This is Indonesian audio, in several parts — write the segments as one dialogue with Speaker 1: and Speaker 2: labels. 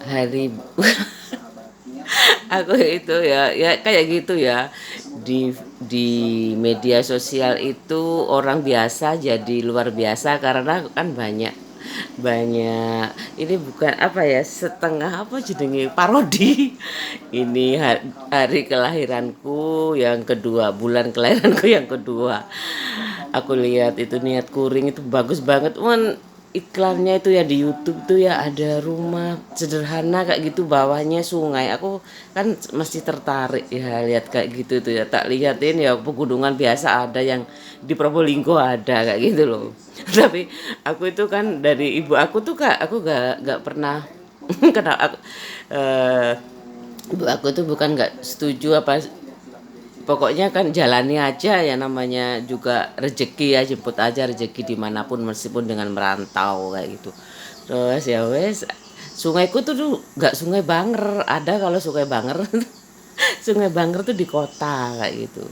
Speaker 1: hari aku itu ya kayak gitu ya, di media sosial itu orang biasa jadi luar biasa karena kan banyak banyak ini bukan apa ya, setengah apa jenenge parodi. Ini hari kelahiranku yang kedua, bulan kelahiranku yang kedua, aku lihat itu niat kuring itu bagus banget iklannya itu ya di YouTube tuh ya, ada rumah sederhana kayak gitu, bawahnya sungai. Aku kan mesti tertarik ya lihat kayak gitu tuh ya. Tak lihatin ya pegunungan biasa ada, yang di Probolinggo ada kayak gitu loh. Tapi aku itu kan dari ibu aku tuh Kak, aku gak pernah kenal aku, eh, ibu aku tuh bukan gak setuju apa, pokoknya kan jalani aja ya, namanya juga rezeki ya, jemput aja rezeki dimanapun meskipun dengan merantau kayak gitu. Terus ya wes, sungaiku tuh nggak sungai Banger, ada kalau sungai Banger sungai Banger tuh di kota kayak gitu.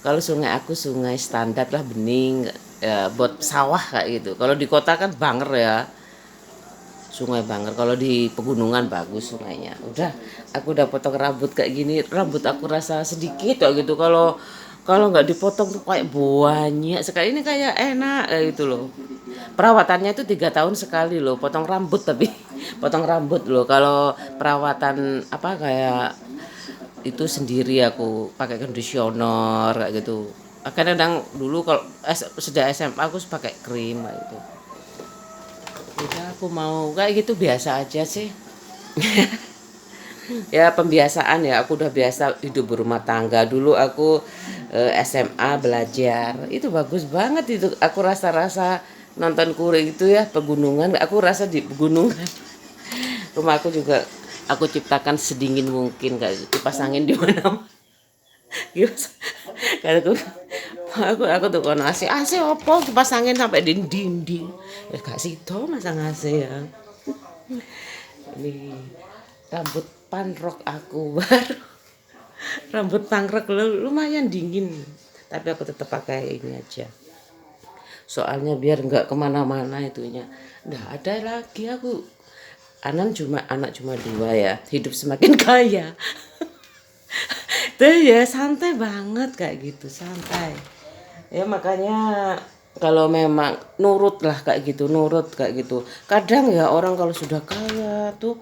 Speaker 1: Kalau sungai aku sungai standar lah, bening ya, buat sawah kayak gitu. Kalau di kota kan Banger ya, sungai Banger. Kalau di pegunungan bagus sungainya. Aku udah potong rambut kayak gini, rambut aku rasa sedikit kayak gitu. Kalau kalau nggak dipotong tuh kayak banyak sekali. Ini kayak enak kayak gitu loh. Perawatannya itu 3 tahun sekali loh, potong rambut tapi potong rambut loh. Kalau perawatan apa kayak itu sendiri, aku pakai conditioner kayak gitu. Kadang dulu kalau sejak SMA aku pakai krim kayak gitu. Udah aku mau kayak gitu biasa aja sih. Ya pembiasaan ya, aku udah biasa hidup berumah tangga. Dulu aku SMA belajar itu bagus banget itu, aku rasa-rasa nonton kuring itu ya, pegunungan, aku rasa di pegunungan. Rumah aku juga aku ciptakan sedingin mungkin, kayak kipas angin di mana. Karena aku tuh kan AC opo kipas angin sampai di dinding ya, gak sido masang AC ya. Ini rambut panrok aku baru, rambut pangrok lumayan dingin, tapi aku tetap pakai ini aja, soalnya biar nggak kemana-mana itunya. Nggak ada lagi aku, anak cuma dua ya, hidup semakin kaya. Tuh ya santai banget kayak gitu, santai ya. Makanya kalau memang nurut lah kayak gitu, nurut kayak gitu. Kadang ya orang kalau sudah kaya tuh,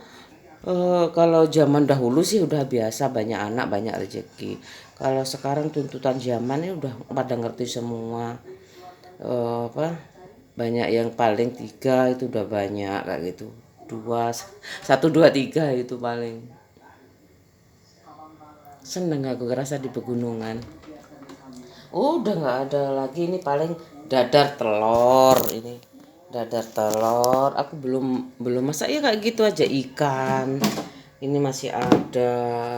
Speaker 1: kalau zaman dahulu sih udah biasa banyak anak banyak rezeki. Kalau sekarang tuntutan zaman udah pada ngerti semua, apa, banyak yang paling tiga itu udah banyak kayak gitu, dua, satu dua tiga itu paling. Seneng aku ngerasa di pegunungan. Udah nggak ada lagi, ini paling dadar telur ini. Dadar telur, aku belum belum masak ya kayak gitu aja, ikan. Ini masih ada.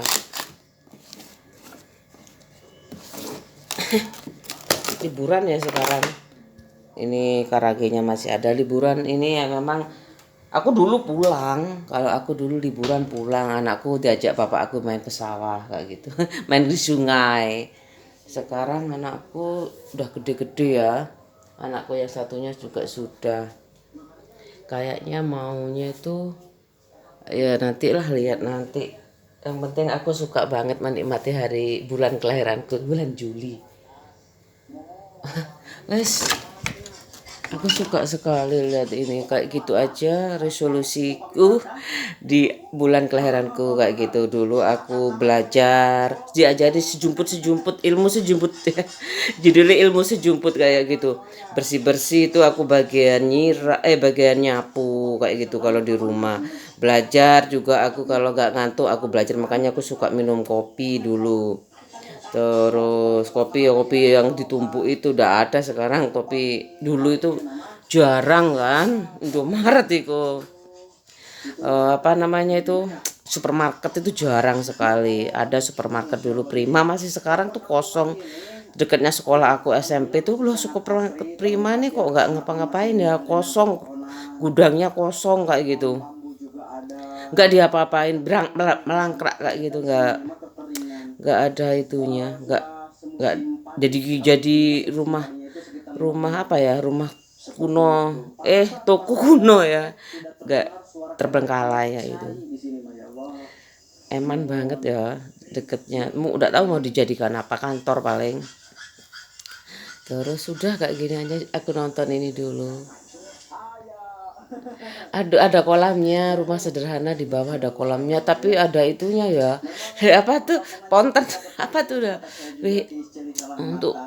Speaker 1: Liburan ya sekarang. Ini karagenya masih ada, liburan ini ya memang. Aku dulu pulang, kalau aku dulu liburan pulang, anakku diajak bapak aku main ke sawah kayak gitu, main di sungai. Sekarang anakku udah gede-gede ya, anakku yang satunya juga sudah. Kayaknya maunya itu ya nantilah, lihat nanti. Yang penting aku suka banget menikmati hari bulan kelahiranku, bulan Juli. Wes, aku suka sekali lihat ini kayak gitu aja resolusiku di bulan kelahiranku kayak gitu. Dulu aku belajar, diajari sejumput ilmu sejumput ya. Judulnya ilmu sejumput kayak gitu. Bersih-bersih itu aku bagian bagian nyapu kayak gitu kalau di rumah. Belajar juga aku kalau nggak ngantuk aku belajar, makanya aku suka minum kopi dulu. Terus kopi yang ditumpuk itu udah ada sekarang, kopi dulu itu jarang kan. Indomaret itu, apa namanya itu, supermarket itu jarang sekali. Ada supermarket dulu Prima, masih sekarang tuh kosong. Dekatnya sekolah aku SMP tuh loh, supermarket Prima nih kok nggak ngapa-ngapain ya, kosong, gudangnya kosong kayak gitu, nggak diapa-apain, melangkrak kayak gitu, nggak ada itunya, nggak jadi rumah rumah apa ya, rumah kuno, toko kuno ya, nggak terbengkalai ya itu. Eman banget ya deketnya. Udah tahu mau dijadikan apa, kantor paling. Terus sudah kayak gini aja aku nonton ini dulu. Ada kolamnya, rumah sederhana di bawah ada kolamnya, tapi ada itunya ya. Apa tuh? Ponten apa tuh dah? Untuk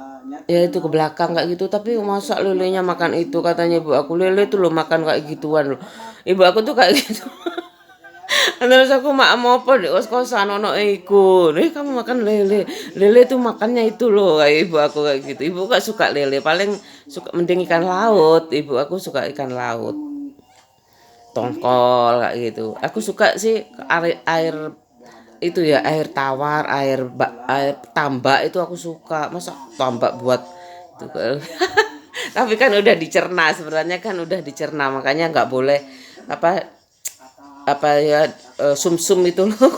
Speaker 1: ya itu ke belakang kayak gitu, tapi masa lelenya makan itu, katanya ibu aku, lele tuh lo makan kayak gituan loh. Ibu aku tuh kayak gitu. Terus aku mak mau apa di kos-kosan ono iku. Kamu makan lele. Lele tuh makannya itu loh, kayak ibu aku kayak gitu. Ibu gak suka lele, paling suka mending ikan laut. Ibu aku suka ikan laut. Tongkol kayak gitu. Aku suka sih air itu ya, air tawar, air tambak itu aku suka. Masa tambak buat itu. Tapi kan udah dicerna, sebenarnya kan udah dicerna, makanya nggak boleh apa ya, sumsum itu loh.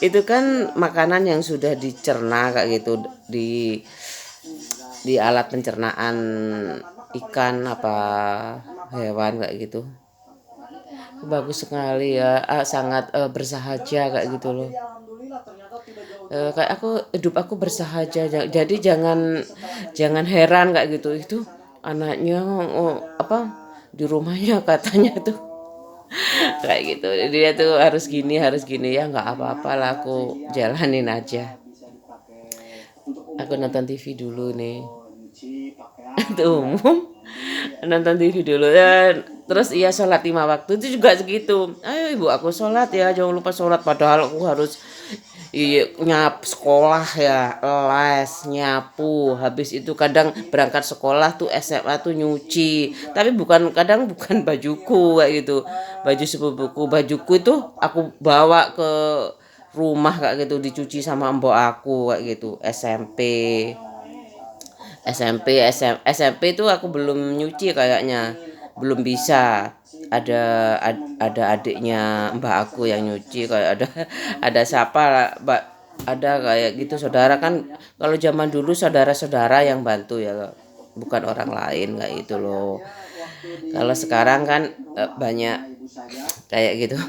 Speaker 1: Itu kan makanan yang sudah dicerna kayak gitu di alat pencernaan ikan apa hewan kayak gitu. Bagus sekali ya, sangat bersahaja kayak gitu loh. Kayak hidup aku bersahaja, jadi jangan heran kayak gitu. Itu anaknya apa di rumahnya katanya tuh kayak gitu, dia tuh harus gini ya, nggak apa-apa lah, aku jalanin aja. Aku nonton TV dulu nih. Itu umum nonton TV dulu ya. Terus iya sholat 5 waktu itu juga segitu. Ayo ibu aku sholat ya, jangan lupa sholat, padahal aku harus sekolah ya, les, nyapu, habis itu kadang berangkat sekolah tuh SMA tuh nyuci, tapi kadang bukan bajuku kayak gitu, baju sepupuku, bajuku itu aku bawa ke rumah kayak gitu dicuci sama mbok aku kayak gitu. SMP itu aku belum nyuci kayaknya, belum bisa. Ada adiknya mbak aku yang nyuci, kayak ada siapa mbak, ada kayak gitu saudara kan. Kalau zaman dulu saudara-saudara yang bantu ya, bukan orang lain kayak gitu loh. Kalau sekarang kan banyak kayak gitu.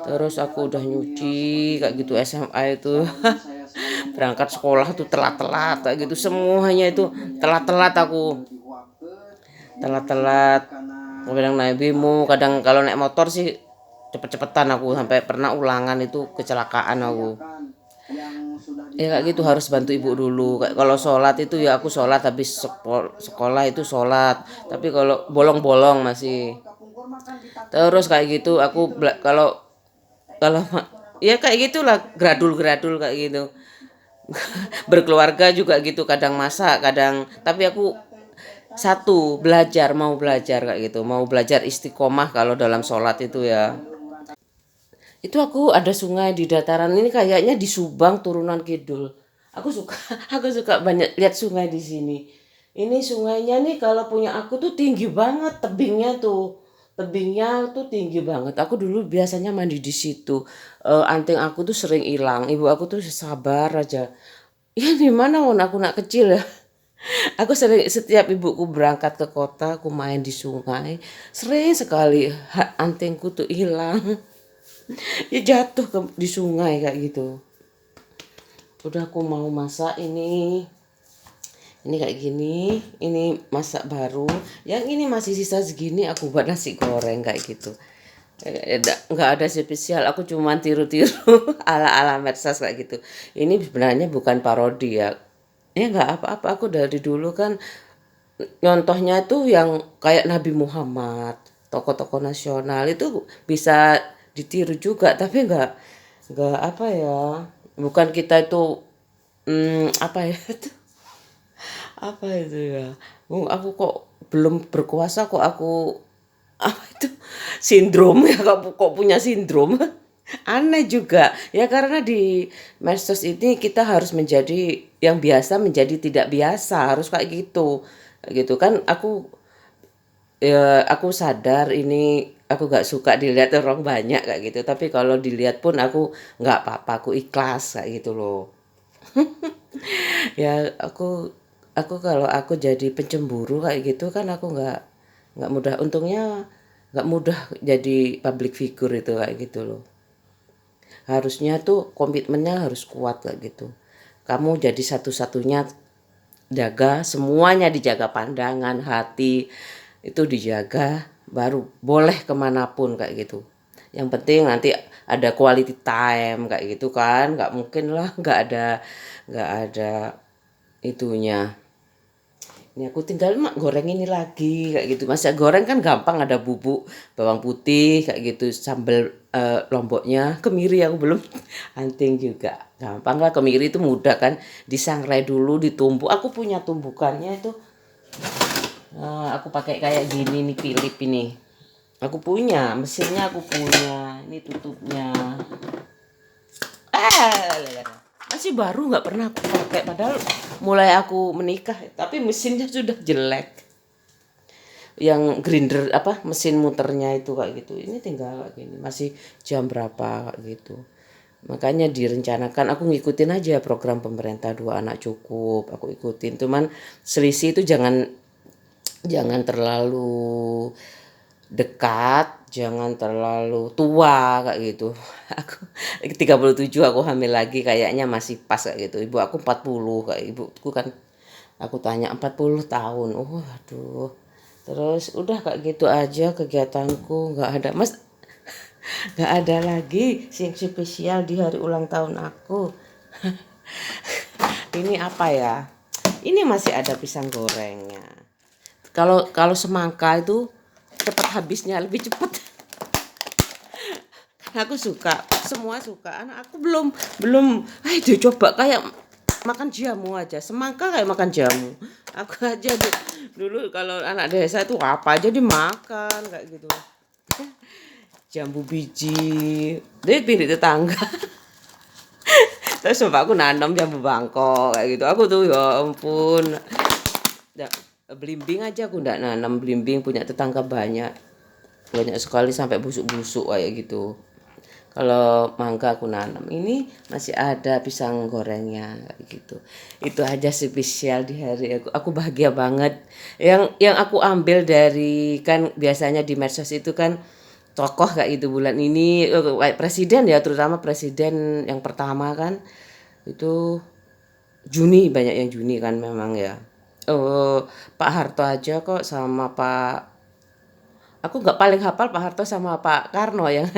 Speaker 1: Terus aku udah nyuci kayak gitu SMA itu. Berangkat sekolah tuh telat-telat kayak gitu, semuanya itu telat-telat aku. Telat-telat. Kadang naik bemo, kadang kalau naik motor sih cepet-cepetan aku, sampai pernah ulangan itu kecelakaan aku. Ya kayak gitu, harus bantu ibu dulu. Kalau sholat itu ya aku sholat, habis sekolah itu sholat. Tapi kalau bolong-bolong masih. Terus kayak gitu aku kalau kalau ya kayak gitulah, gradul-gradul kayak gitu. Berkeluarga juga gitu, kadang masak, kadang, tapi aku mau belajar kayak gitu, mau belajar istiqomah kalau dalam sholat itu ya. Itu aku ada sungai di dataran ini, kayaknya di Subang turunan kidul. Aku suka aku suka banyak lihat sungai di sini. Ini sungainya nih kalau punya aku tuh tinggi banget, tebingnya tuh tinggi banget. Aku dulu biasanya mandi di situ. Anting aku tuh sering hilang. Ibu aku tuh sabar aja. Ya di mana aku nak kecil ya. Aku sering, setiap ibuku berangkat ke kota, aku main di sungai. Sering sekali antingku tuh hilang. Ya jatuh di sungai kayak gitu. Udah aku mau masak ini. Ini kayak gini, ini masak baru. Yang ini masih sisa segini, aku buat nasi goreng kayak gitu. Nggak ada spesial, aku cuma tiru-tiru ala-ala medsos kayak gitu. Ini sebenarnya bukan parodi ya. Ya nggak apa-apa, aku dari dulu kan nyontohnya tuh yang kayak Nabi Muhammad, tokoh-tokoh nasional itu bisa ditiru juga, tapi nggak apa ya, bukan kita itu apa ya itu, apa itu ya. Aku kok belum berkuasa kok aku apa itu, sindrom ya, kok punya sindrom. Aneh juga ya, karena di medsos ini kita harus menjadi yang biasa menjadi tidak biasa, harus kayak gitu. Kayak gitu kan aku sadar ini aku gak suka dilihat orang banyak kayak gitu, tapi kalau dilihat pun aku nggak apa-apa, aku ikhlas kayak gitu loh. Ya aku kalau aku jadi pencemburu kayak gitu kan, aku nggak mudah, untungnya nggak mudah jadi public figure itu kayak gitu loh. Harusnya tuh komitmennya harus kuat kayak gitu. Kamu jadi satu-satunya, jaga semuanya, dijaga pandangan, hati itu dijaga, baru boleh kemanapun kayak gitu. Yang penting nanti ada quality time kayak gitu kan, nggak mungkin lah nggak ada itunya. Ini aku tinggal mak goreng ini lagi kayak gitu. Masak goreng kan gampang, ada bubuk bawang putih kayak gitu, sambal lomboknya, kemiri aku belum hunting juga. Gampang lah, kemiri itu mudah kan, disangrai dulu, ditumbuk. Aku punya tumbukannya itu. Aku pakai kayak gini nih, Philip ini. Aku punya, mesinnya aku punya. Ini tutupnya. Masih baru, nggak pernah aku pakai padahal mulai aku menikah, tapi mesinnya sudah jelek. Yang grinder apa mesin muternya itu kayak gitu. Ini tinggal kayak gini. Masih jam berapa kayak gitu. Makanya direncanakan aku ngikutin aja program pemerintah 2 anak cukup. Aku ikutin. Cuman selisih itu jangan jangan terlalu dekat, jangan terlalu tua kayak gitu. Aku 37 aku hamil lagi, kayaknya masih pas kayak gitu. Ibu aku 40 kayak ibuku kan. Aku tanya 40 tahun. Oh aduh. Terus udah kayak gitu aja kegiatanku, nggak ada Mas, nggak ada lagi yang spesial di hari ulang tahun aku. Ini apa ya? Ini masih ada pisang gorengnya. Kalau kalau semangka itu cepat habisnya, lebih cepat. Aku suka, semua suka. Anak aku belum. Ayo coba kayak makan jamu aja. Semangka kayak makan jamu. Aku aja dulu kalau anak desa itu apa aja dimakan kayak gitu. Jambu biji, dia pilih tetangga. Terus coba aku nanam jambu bangkok kayak gitu. Aku tuh ya ampun. Ya, belimbing aja aku ndak nanam belimbing, punya tetangga banyak. Banyak sekali sampai busuk-busuk kayak gitu. Kalau mangga aku nanam. Ini masih ada pisang gorengnya kayak gitu. Itu aja spesial di hari aku. Aku bahagia banget. Yang aku ambil dari, kan biasanya di medsos itu kan tokoh kayak gitu bulan ini, kayak presiden ya, terutama presiden yang pertama kan itu Juni, banyak yang Juni kan memang ya. Pak Harto aja kok sama Pak, aku nggak paling hafal Pak Harto sama Pak Karno yang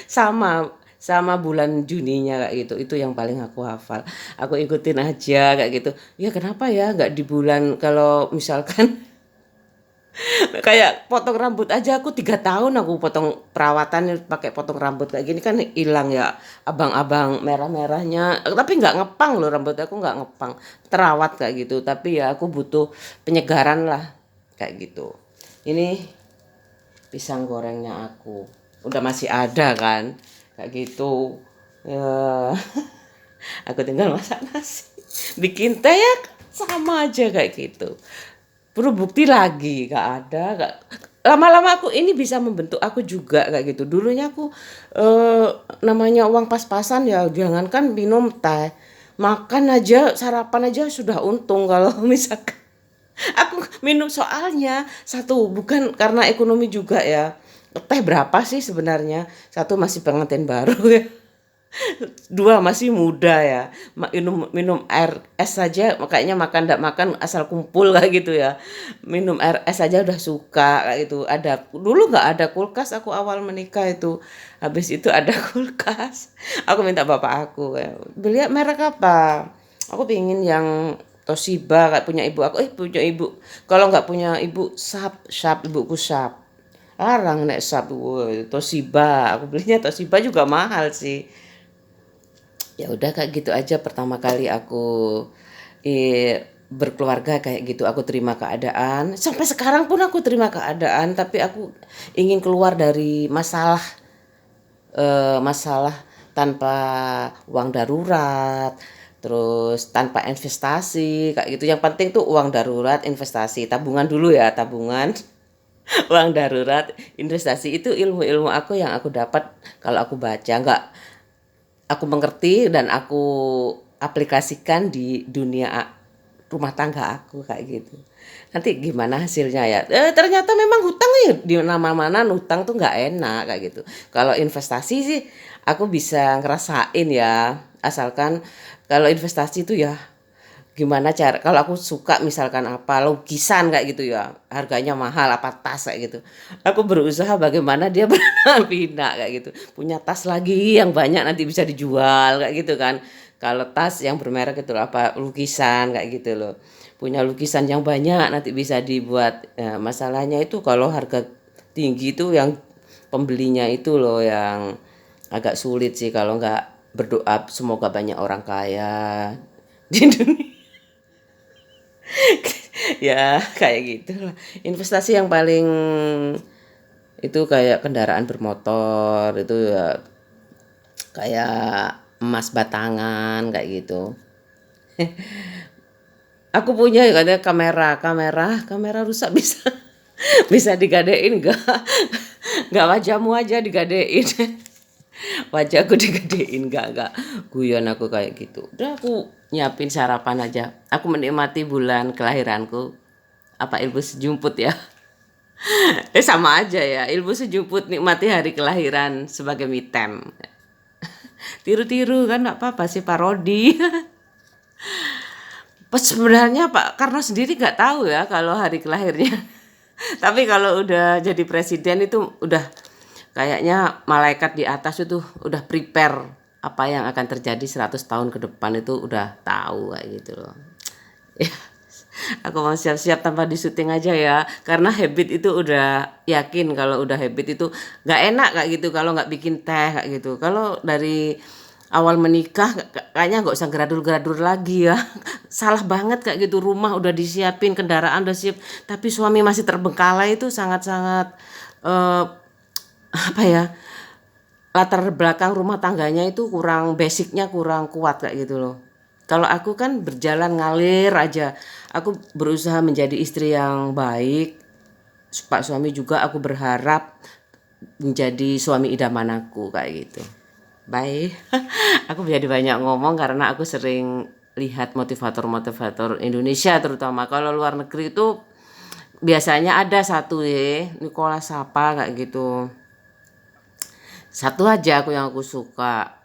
Speaker 1: sama sama bulan Juninya kayak gitu, itu yang paling aku hafal. Aku ikutin aja kayak gitu. Ya kenapa ya nggak di bulan, kalau misalkan kayak potong rambut aja, aku 3 tahun aku potong perawatan pakai potong rambut kayak gini kan hilang ya abang-abang merah-merahnya, tapi nggak ngepang loh, rambut aku nggak ngepang, terawat kayak gitu. Tapi ya aku butuh penyegaran lah kayak gitu. Ini pisang gorengnya aku udah masih ada kan kayak gitu ya. Aku tinggal masak nasi, bikin teh ya sama aja kayak gitu. Perlu bukti lagi gak ada, gak lama-lama aku ini bisa membentuk aku juga kayak gitu. Dulunya aku namanya uang pas-pasan ya, jangankan minum teh, makan aja, sarapan aja sudah untung kalau misalkan aku minum. Soalnya satu, bukan karena ekonomi juga ya. Teh berapa sih sebenarnya? Satu, masih pengantin baru ya. Dua, masih muda ya. Minum minum air es saja, makanya makan ndak makan asal kumpul kayak gitu ya. Minum air es saja udah suka kayak gitu. Ada dulu nggak ada kulkas aku awal menikah itu. Habis itu ada kulkas. Aku minta bapak aku, beli merek apa? Aku pingin yang Toshiba kayak punya ibu aku. Punya ibu. Kalau nggak punya ibu, Sharp ibuku Sharp. Larang nek Sharp, Toshiba. Aku belinya Toshiba juga mahal sih. Ya udah kayak gitu aja, pertama kali aku berkeluarga kayak gitu. Aku terima keadaan, sampai sekarang pun aku terima keadaan, tapi aku ingin keluar dari masalah tanpa uang darurat, terus tanpa investasi kayak gitu. Yang penting tuh uang darurat, investasi, tabungan dulu ya, tabungan. Uang darurat, investasi, itu ilmu-ilmu aku yang aku dapat kalau aku baca, nggak aku mengerti dan aku aplikasikan di dunia rumah tangga aku kayak gitu. Nanti gimana hasilnya ya? Ternyata memang hutang ya di mana-mana hutang tuh nggak enak kayak gitu. Kalau investasi sih aku bisa ngerasain ya, asalkan kalau investasi tuh ya gimana cara kalau aku suka misalkan apa lukisan kayak gitu ya harganya mahal apa tas kayak gitu aku berusaha bagaimana dia bina kayak gitu punya tas lagi yang banyak nanti bisa dijual kayak gitu kan kalau tas yang bermerek itu apa lukisan kayak gitu loh punya lukisan yang banyak nanti bisa dibuat masalahnya itu kalau harga tinggi itu yang pembelinya itu loh yang agak sulit sih kalau nggak berdoa semoga banyak orang kaya di dunia. Ya kayak gitu lah investasi yang paling itu kayak kendaraan bermotor itu ya kayak emas batangan kayak gitu aku punya katanya kamera rusak bisa bisa digadein nggak wajahmu aja digadein wajahku digadein nggak guyon aku kayak gitu udah aku nyiapin sarapan aja aku menikmati bulan kelahiranku apa ilmu sejumput ya sama aja ya ilmu sejumput nikmati hari kelahiran sebagai me time tiru-tiru kan nggak apa-apa sih parodi pas sebenarnya Pak Karno sendiri nggak tahu ya kalau hari kelahirnya tapi kalau udah jadi presiden itu udah kayaknya malaikat di atas itu udah prepare apa yang akan terjadi 100 tahun ke depan itu udah tahu kayak gitu loh ya aku mau siap-siap tanpa di syuting aja ya karena habit itu udah yakin kalau udah habit itu nggak enak kayak gitu kalau nggak bikin teh kayak gitu kalau dari awal menikah kayaknya nggak usah geradur-geradur lagi ya salah banget kayak gitu rumah udah disiapin kendaraan udah siap tapi suami masih terbengkalai itu sangat-sangat eh, apa ya latar belakang rumah tangganya itu kurang basicnya kurang kuat kayak gitu loh kalau aku kan berjalan ngalir aja aku berusaha menjadi istri yang baik Pak suami juga aku berharap menjadi suami idaman aku kayak gitu baik aku jadi banyak ngomong karena aku sering lihat motivator-motivator Indonesia terutama kalau luar negeri itu biasanya ada satu ya Nicola Sapa kayak gitu satu aja aku yang aku suka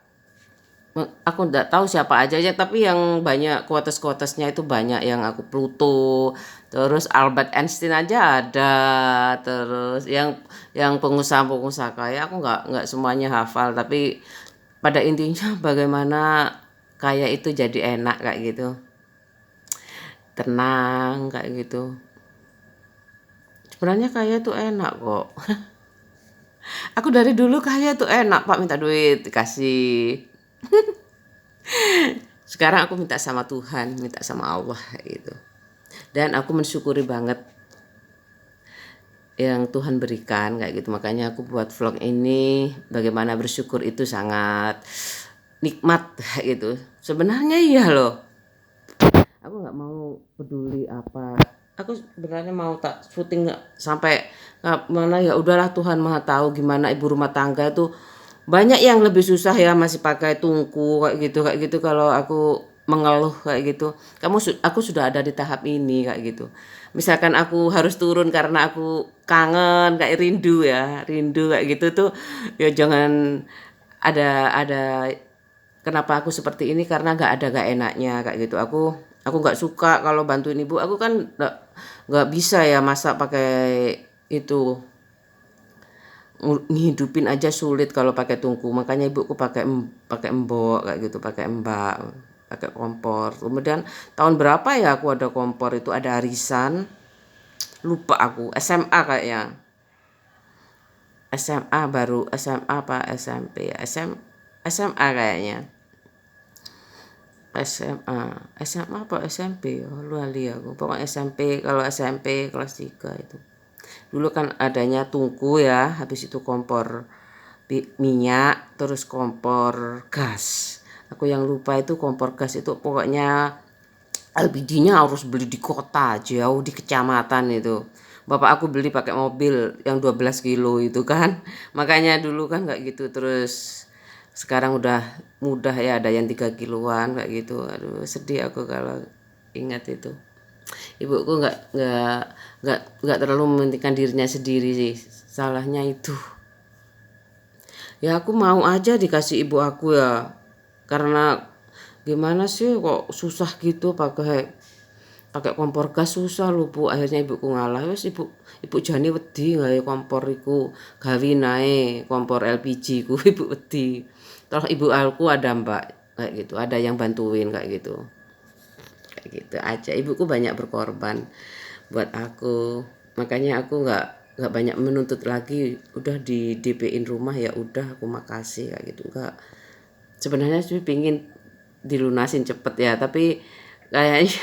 Speaker 1: aku nggak tahu siapa aja ya tapi yang banyak quotes-quotesnya itu banyak yang aku Pluto terus Albert Einstein aja ada terus yang pengusaha-pengusaha kaya aku nggak semuanya hafal tapi pada intinya bagaimana kaya itu jadi enak kayak gitu tenang kayak gitu sebenarnya kaya tuh enak kok aku dari dulu kaya tuh enak Pak minta duit dikasih sekarang aku minta sama Tuhan minta sama Allah gitu dan aku mensyukuri banget yang Tuhan berikan kayak gitu makanya aku buat vlog ini bagaimana bersyukur itu sangat nikmat gitu sebenarnya iya loh aku nggak mau peduli apa aku sebenarnya mau tak syuting sampai mana ya udahlah Tuhan maha tahu gimana ibu rumah tangga itu banyak yang lebih susah ya masih pakai tungku kayak gitu kalau aku mengeluh kayak gitu aku sudah ada di tahap ini kayak gitu misalkan aku harus turun karena aku kangen kayak rindu kayak gitu tuh ya jangan ada kenapa aku seperti ini karena nggak enaknya kayak gitu aku nggak suka kalau bantuin ibu aku kan nggak bisa ya masak pakai itu ngihidupin aja sulit kalau pakai tungku makanya ibuku pakai embok kayak gitu pakai embak pakai kompor kemudian tahun berapa ya aku ada kompor itu ada arisan lupa aku SMA kayaknya SMA baru SMA apa SMP ya SMA kayaknya SMA apa SMP ya luali aku pokoknya SMP kalau SMP kelas 3 itu dulu kan adanya tungku ya habis itu kompor minyak terus kompor gas aku yang lupa itu kompor gas itu pokoknya LPG-nya harus beli di kota jauh di kecamatan itu bapak aku beli pakai mobil yang 12 kilo itu kan makanya dulu kan nggak gitu terus sekarang udah mudah ya ada yang 3 kiloan kayak gitu aduh sedih aku kalau ingat itu. Ibuku nggak terlalu mementingkan dirinya sendiri sih, salahnya itu. Ya aku mau aja dikasih ibu aku ya, karena gimana sih kok susah gitu pakai pakai kompor gas susah lho Bu. Akhirnya ibuku ngalah, wis ibu jani wedi gawe kompor iku, gawe nae kompor LPG ku ibu wedi. Terus ibu aku ada Mbak kayak gitu, ada yang bantuin kayak gitu. Kayak gitu aja. Ibuku banyak berkorban buat aku. Makanya aku nggak banyak menuntut lagi, udah di DP-in rumah ya udah aku makasih kayak gitu. Enggak. Sebenarnya sih pingin dilunasin cepet ya, tapi kayaknya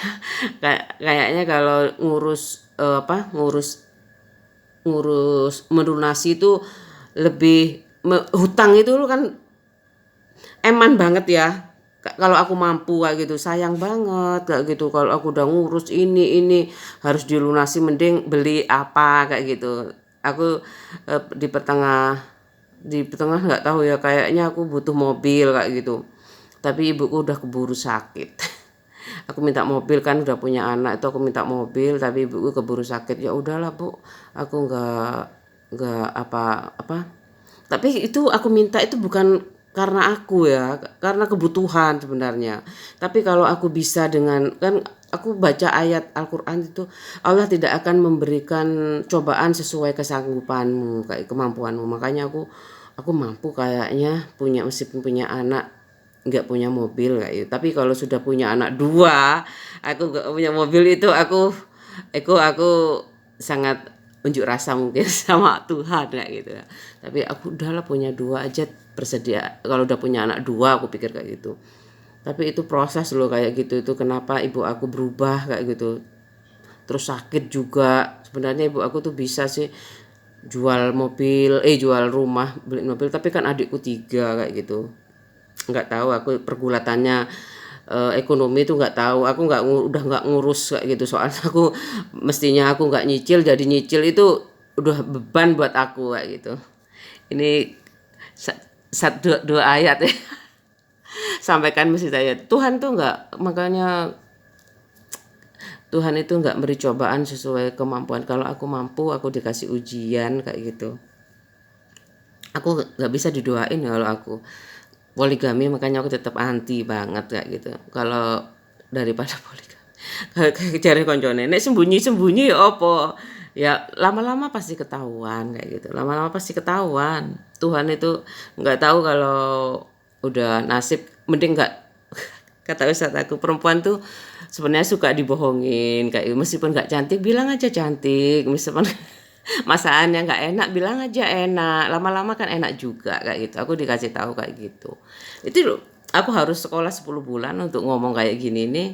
Speaker 1: kayaknya kalau ngurus ngurus ngurus melunasi itu lebih hutang itu kan eman banget ya. Kalau aku mampu kayak gitu sayang banget kayak gitu, kalau aku udah ngurus ini harus dilunasi, mending beli apa kayak gitu. Aku di pertengah nggak tahu ya, kayaknya aku butuh mobil kayak gitu, tapi ibuku udah keburu sakit. Aku minta mobil kan udah punya anak, itu aku minta mobil tapi ibuku keburu sakit. Ya udahlah Bu, aku nggak apa-apa. Tapi itu aku minta itu bukan karena aku ya, karena kebutuhan sebenarnya. Tapi kalau aku bisa dengan, kan aku baca ayat Al-Qur'an itu, Allah tidak akan memberikan cobaan sesuai kesanggupanmu, kayak kemampuanmu. Makanya aku mampu kayaknya punya, meskipun punya anak nggak punya mobil kayak gitu. Tapi kalau sudah punya anak dua, aku nggak punya mobil itu aku sangat unjuk rasa mungkin sama Tuhan kayak gitu ya. Tapi aku udahlah punya dua aja bersedia. Kalau udah punya anak dua aku pikir kayak gitu. Tapi itu proses loh kayak gitu, itu kenapa ibu aku berubah kayak gitu. Terus sakit juga. Sebenarnya ibu aku tuh bisa sih jual rumah, beli mobil, tapi kan adikku tiga kayak gitu. Nggak tahu aku pergulatannya ekonomi itu nggak tahu. Aku udah nggak ngurus kayak gitu, soalnya aku mestinya aku nggak nyicil, jadi nyicil itu udah beban buat aku kayak gitu. Ini satu dua ayat ya. Sampaikan mesti saya, Tuhan tuh nggak, makanya Tuhan itu nggak beri cobaan sesuai kemampuan. Kalau aku mampu aku dikasih ujian kayak gitu. Aku nggak bisa didoain kalau aku poligami, makanya aku tetap anti banget kayak gitu. Kalau daripada poligami, kayak cari koncone, nek sembunyi ya opo, ya lama-lama pasti ketahuan kayak gitu. Lama-lama pasti ketahuan. Tuhan itu nggak tahu kalau udah nasib, mending nggak. Kata ustadz aku, perempuan tuh sebenarnya suka dibohongin kayak gitu. Meskipun nggak cantik bilang aja cantik, meskipun masakannya nggak enak bilang aja enak, lama-lama kan enak juga kayak gitu. Aku dikasih tahu kayak gitu. Itu loh, aku harus sekolah 10 bulan untuk ngomong kayak gini nih.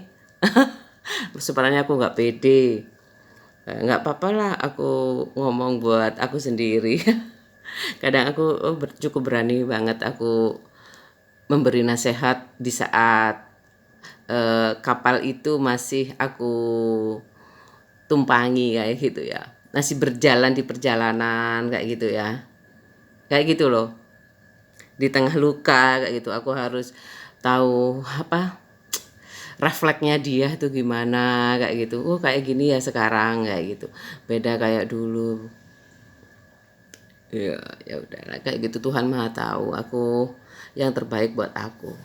Speaker 1: Sebenarnya aku nggak pede. Nggak apa-apa lah aku ngomong buat aku sendiri. Kadang aku cukup berani banget aku memberi nasihat di saat kapal itu masih aku tumpangi kayak gitu ya, masih berjalan di perjalanan kayak gitu ya, kayak gitu loh, di tengah luka kayak gitu aku harus tahu refleksnya dia tuh gimana kayak gitu. Oh kayak gini ya sekarang kayak gitu, beda kayak dulu. Ya ya udahlah kayak gitu, Tuhan Maha tahu aku yang terbaik buat aku.